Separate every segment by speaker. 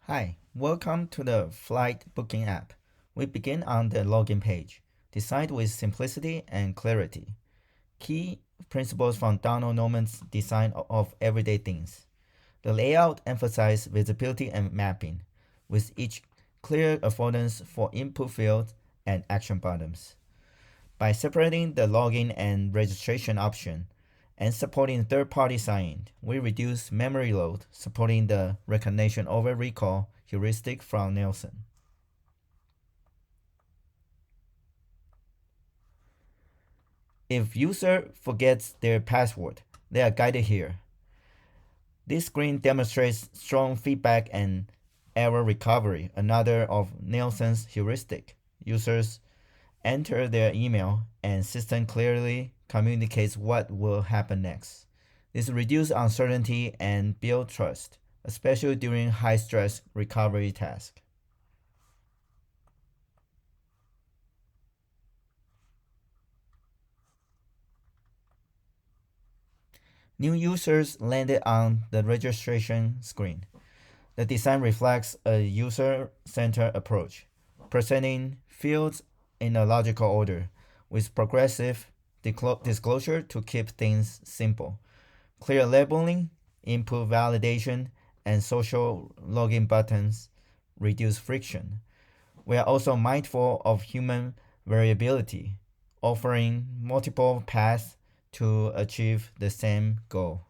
Speaker 1: Hi, welcome to the flight booking app. We begin on the login page, designed with simplicity and clarity. Key principles from Donald Norman's design of everyday things. The layout emphasizes visibility and mapping, with each clear affordance for input fields and action buttons. By separating the login and registration option and supporting third-party sign-in, we reduce memory load, supporting the recognition over recall heuristic from Nielsen. If user forgets their password, they are guided here. This screen demonstrates strong feedback and error recovery, another of Nielsen's heuristic. Users enter their email and system clearly communicates what will happen next. This reduces uncertainty and builds trust, especially during high-stress recovery tasks. New users landed on the registration screen. The design reflects a user-centered approach, presenting fields in a logical order, with progressive disclosure to keep things simple. Clear labeling, input validation, and social login buttons reduce friction. We are also mindful of human variability, offering multiple paths to achieve the same goal.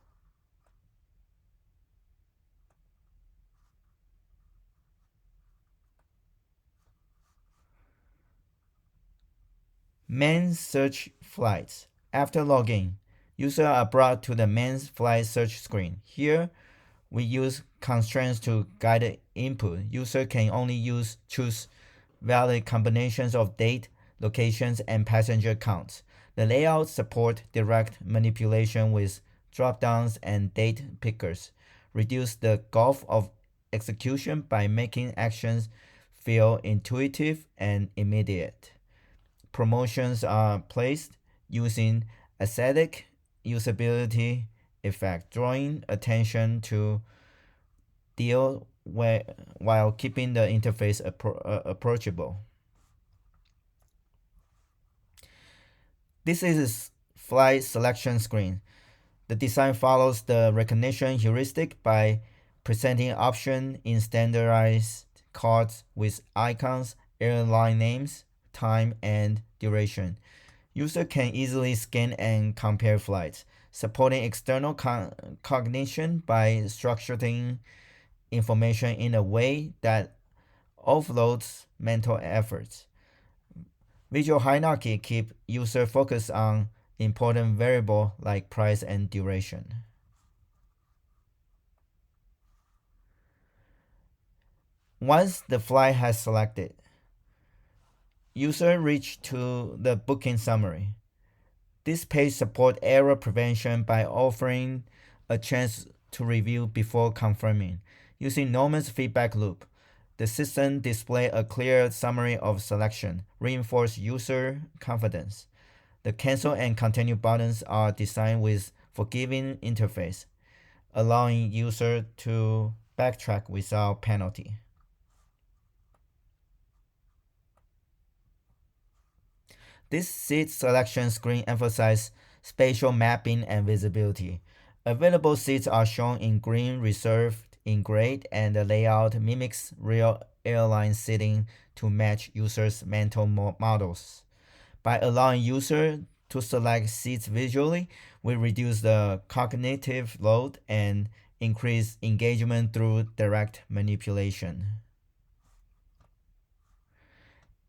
Speaker 1: Main search flights. After login, users are brought to the main flight search screen. Here, we use constraints to guide input. User can only choose valid combinations of date, locations, and passenger counts. The layout support direct manipulation with drop-downs and date pickers. Reduce the gulf of execution by making actions feel intuitive and immediate. Promotions are placed using aesthetic usability effect, drawing attention to deal while keeping the interface approachable. This is a flight selection screen. The design follows the recognition heuristic by presenting options in standardized cards with icons, airline names, time, and duration. User can easily scan and compare flights, supporting external cognition by structuring information in a way that offloads mental efforts. Visual hierarchy keep user focused on important variable like price and duration. Once the flight has selected, user reach to the booking summary. This page supports error prevention by offering a chance to review before confirming. Using Norman's feedback loop, the system displays a clear summary of selection, reinforce user confidence. The cancel and continue buttons are designed with forgiving interface, allowing user to backtrack without penalty. This seat selection screen emphasizes spatial mapping and visibility. Available seats are shown in green, reserved in gray, and the layout mimics real airline seating to match users' mental models. By allowing users to select seats visually, we reduce the cognitive load and increase engagement through direct manipulation.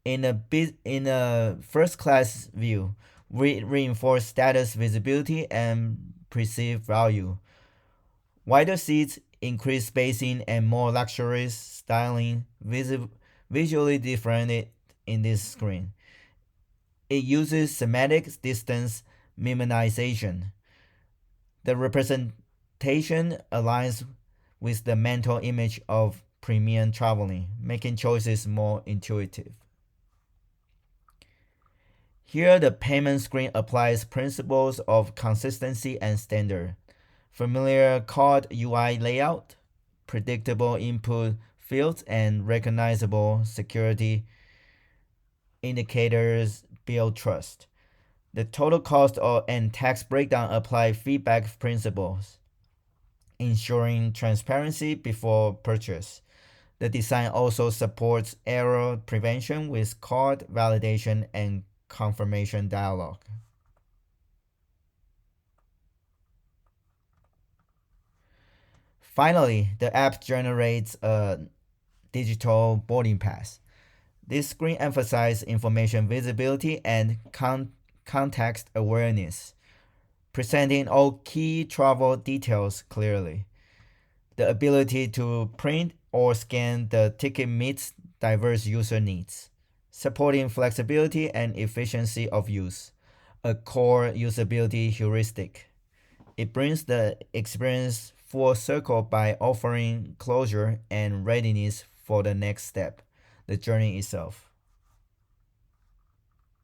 Speaker 1: In a first class view, we reinforce status visibility and perceived value. Wider seats increase spacing and more luxurious styling visually differentiated in this screen. It uses semantic distance minimization. The representation aligns with the mental image of premium traveling, making choices more intuitive. Here, the payment screen applies principles of consistency and standard. Familiar card UI layout, predictable input fields and recognizable security indicators build trust. The total cost and tax breakdown apply feedback principles, ensuring transparency before purchase. The design also supports error prevention with card validation and confirmation dialog. Finally, the app generates a digital boarding pass. This screen emphasizes information visibility and context awareness, presenting all key travel details clearly. The ability to print or scan the ticket meets diverse user needs, supporting flexibility and efficiency of use, a core usability heuristic. It brings the experience full circle by offering closure and readiness for the next step, the journey itself.